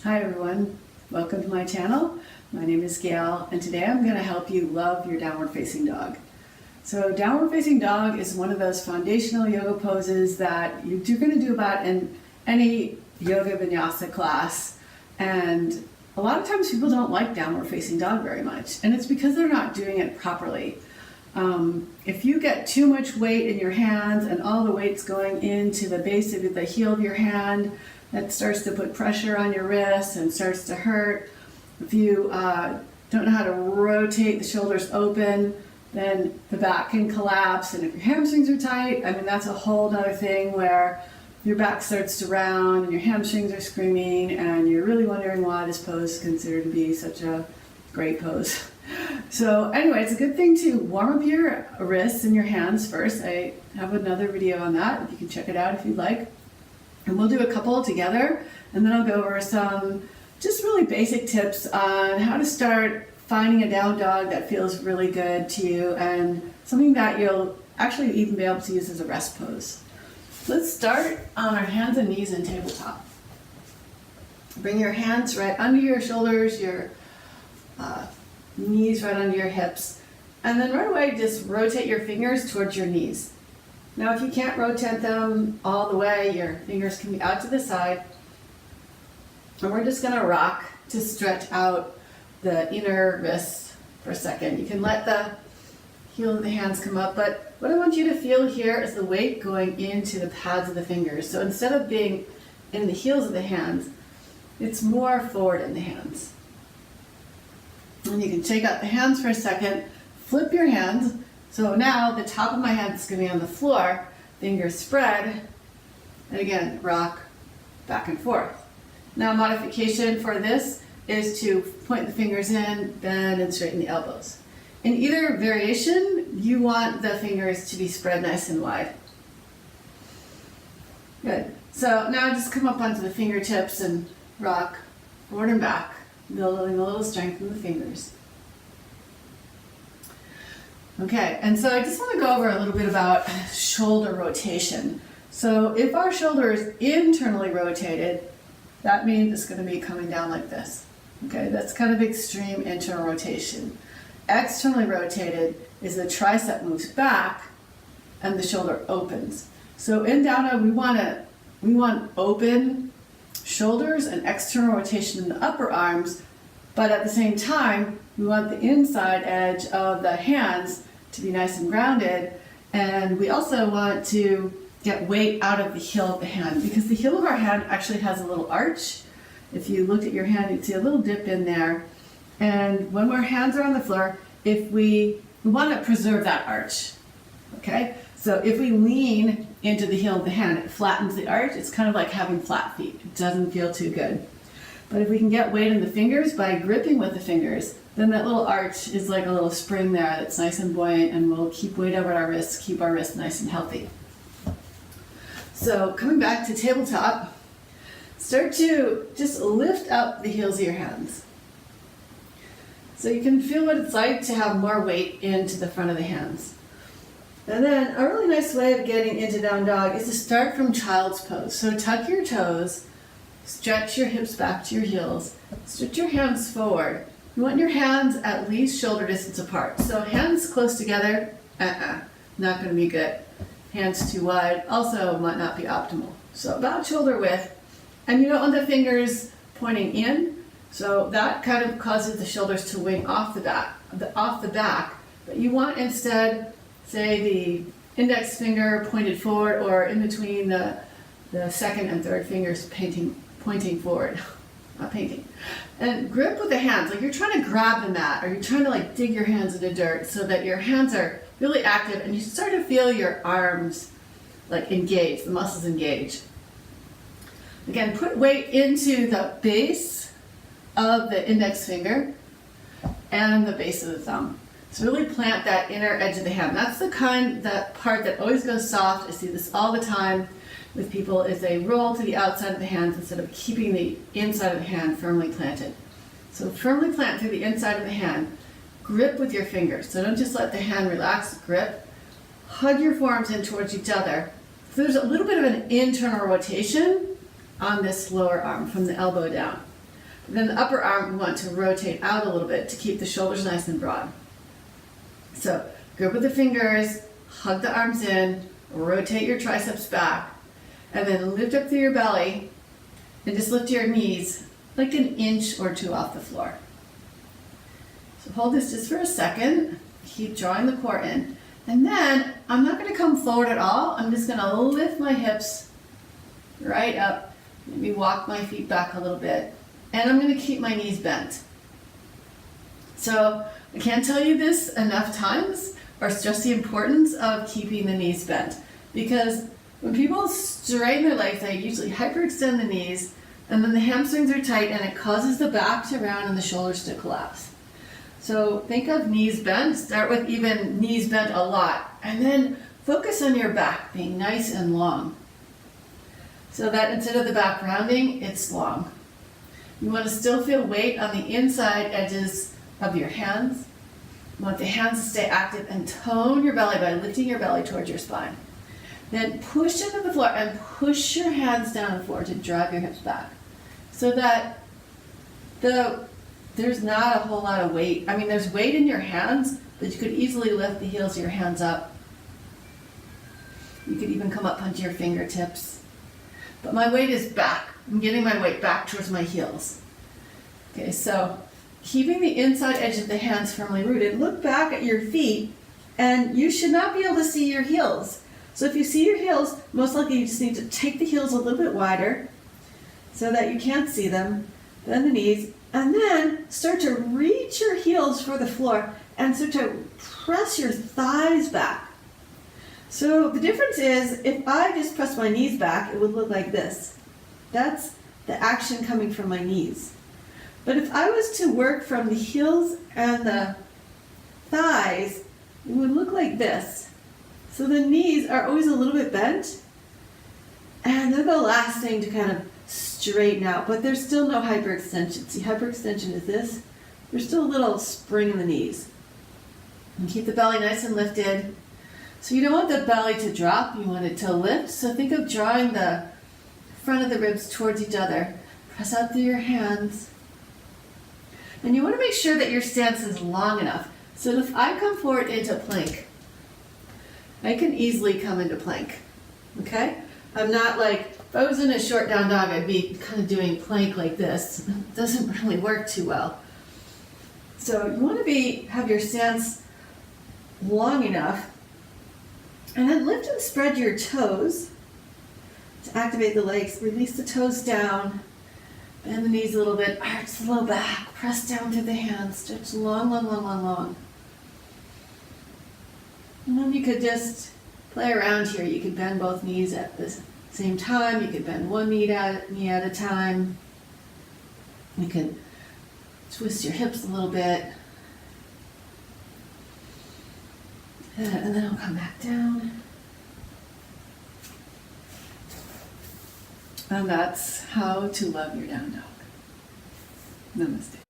Hi everyone, welcome to my channel. My name is Gayle and today I'm going to help you love your downward facing dog. So downward facing dog is one of those foundational yoga poses that you're going to do about in any yoga vinyasa class, and a lot of times people don't like downward facing dog very much, and it's because they're not doing it properly. If you get too much weight in your hands and all the weight's going into the base of the heel of your hand, that starts to put pressure on your wrists and starts to hurt. If you don't know how to rotate the shoulders open, then the back can collapse, and if your hamstrings are tight, I mean that's a whole other thing where your back starts to round and your hamstrings are screaming and you're really wondering why this pose is considered to be such a great pose. So anyway, it's a good thing to warm up your wrists and your hands first. I have another video on that, you can check it out if you'd like. And we'll do a couple together, and then I'll go over some just really basic tips on how to start finding a down dog that feels really good to you and something that you'll actually even be able to use as a rest pose. Let's start on our hands and knees in tabletop. Bring your hands right under your shoulders, your knees right under your hips, and then right away just rotate your fingers towards your knees. Now if you can't rotate them all the way, your fingers can be out to the side, and we're just going to rock to stretch out the inner wrists for a second. You can let the heel of the hands come up, but what I want you to feel here is the weight going into the pads of the fingers. So instead of being in the heels of the hands, it's more forward in the hands. And you can shake out the hands for a second, flip your hands. So now the top of my hand is going to be on the floor, fingers spread, and again, rock back and forth. Now modification for this is to point the fingers in, bend, and straighten the elbows. In either variation, you want the fingers to be spread nice and wide. Good. So now just come up onto the fingertips and rock forward and back, building a little strength in the fingers. Okay, and so I just want to go over a little bit about shoulder rotation. So if our shoulder is internally rotated, that means it's going to be coming down like this. Okay, that's kind of extreme internal rotation. Externally rotated is the tricep moves back and the shoulder opens. So in down dog, we want open shoulders and external rotation in the upper arms, but at the same time, we want the inside edge of the hands to be nice and grounded, and we also want to get weight out of the heel of the hand, because the heel of our hand actually has a little arch. If you looked at your hand, you'd see a little dip in there, and when our hands are on the floor, if we want to preserve that arch, okay? So if we lean into the heel of the hand, it flattens the arch. It's kind of like having flat feet. It doesn't feel too good. But if we can get weight in the fingers by gripping with the fingers, then that little arch is like a little spring there that's nice and buoyant, and we'll keep weight over our wrists, keep our wrists nice and healthy. So coming back to tabletop, start to just lift up the heels of your hands. So you can feel what it's like to have more weight into the front of the hands. And then a really nice way of getting into down dog is to start from child's pose. So tuck your toes, stretch your hips back to your heels, stretch your hands forward. You want your hands at least shoulder distance apart. So hands close together, not going to be good. Hands too wide, also might not be optimal. So about shoulder width, and you don't want the fingers pointing in, so that kind of causes the shoulders to wing off the back. But you want instead, say, the index finger pointed forward, or in between the second and third fingers pointing forward. Not painting. And grip with the hands, like you're trying to grab the mat, or you're trying to like dig your hands into dirt so that your hands are really active, and you start to feel your arms like engage, the muscles engage. Again, put weight into the base of the index finger and the base of the thumb. So really plant that inner edge of the hand. That's that part that always goes soft. I see this all the time with people, is they roll to the outside of the hands instead of keeping the inside of the hand firmly planted. So firmly plant through the inside of the hand. Grip with your fingers. So don't just let the hand relax, grip. Hug your forearms in towards each other. So there's a little bit of an internal rotation on this lower arm from the elbow down. Then the upper arm, we want to rotate out a little bit to keep the shoulders nice and broad. So grip with the fingers, hug the arms in, rotate your triceps back, and then lift up through your belly and just lift your knees like an inch or two off the floor. So hold this just for a second, keep drawing the core in. And then I'm not going to come forward at all, I'm just going to lift my hips right up, maybe walk my feet back a little bit, and I'm going to keep my knees bent. So I can't tell you this enough times, or stress the importance of keeping the knees bent, because when people straighten their legs, they usually hyperextend the knees, and then the hamstrings are tight, and it causes the back to round and the shoulders to collapse. So think of knees bent, start with even knees bent a lot, and then focus on your back being nice and long. So that instead of the back rounding, it's long. You want to still feel weight on the inside edges of your hands. You want the hands to stay active and tone your belly by lifting your belly towards your spine. Then push into the floor and push your hands down the floor to drive your hips back, so that there's not a whole lot of weight. I mean, there's weight in your hands, but you could easily lift the heels of your hands up. You could even come up onto your fingertips. But my weight is back. I'm getting my weight back towards my heels. Okay, so keeping the inside edge of the hands firmly rooted, look back at your feet, and you should not be able to see your heels. So if you see your heels, most likely you just need to take the heels a little bit wider so that you can't see them, bend the knees, and then start to reach your heels for the floor and start to press your thighs back. So the difference is, if I just press my knees back, it would look like this. That's the action coming from my knees. But if I was to work from the heels and the thighs, it would look like this. So the knees are always a little bit bent, and they're the last thing to kind of straighten out, but there's still no hyperextension. See, hyperextension is this. There's still a little spring in the knees. And keep the belly nice and lifted. So you don't want the belly to drop, you want it to lift. So think of drawing the front of the ribs towards each other. Press out through your hands. And you want to make sure that your stance is long enough. So if I come forward into plank, I can easily come into plank. Okay? I'm not like, if I was in a short down dog, I'd be kind of doing plank like this. It doesn't really work too well. So you want to have your stance long enough, and then lift and spread your toes to activate the legs. Release the toes down, bend the knees a little bit, arch the low back, press down through the hands, stretch long, long, long, long, long. And then you could just play around here. You could bend both knees at the same time. You could bend one knee at a time. You can twist your hips a little bit. And then I'll come back down. And that's how to love your down dog. Namaste.